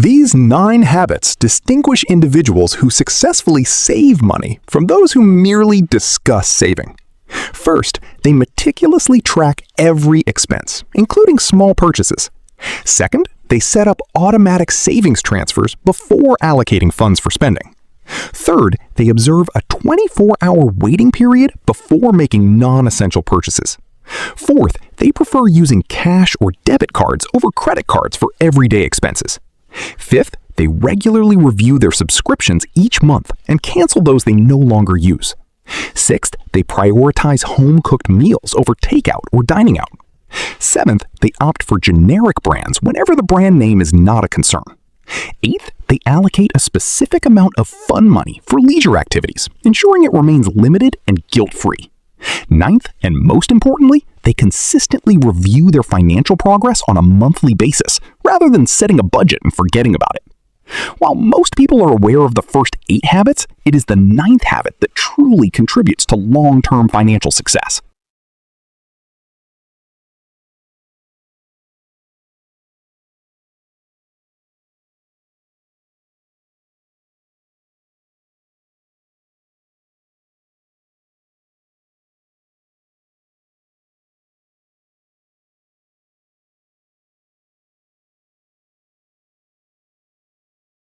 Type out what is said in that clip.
These 9 habits distinguish individuals who successfully save money from those who merely discuss saving. First, they meticulously track every expense, including small purchases. Second, they set up automatic savings transfers before allocating funds for spending. Third, they observe a 24-hour waiting period before making non-essential purchases. Fourth, they prefer using cash or debit cards over credit cards for everyday expenses. Fifth, they regularly review their subscriptions each month and cancel those they no longer use. Sixth, they prioritize home-cooked meals over takeout or dining out. Seventh, they opt for generic brands whenever the brand name is not a concern. Eighth, they allocate a specific amount of fun money for leisure activities, ensuring it remains limited and guilt-free. Ninth, and most importantly, they consistently review their financial progress on a monthly basis, rather than setting a budget and forgetting about it. While most people are aware of the first 8 habits, it is the 9th habit that truly contributes to long-term financial success.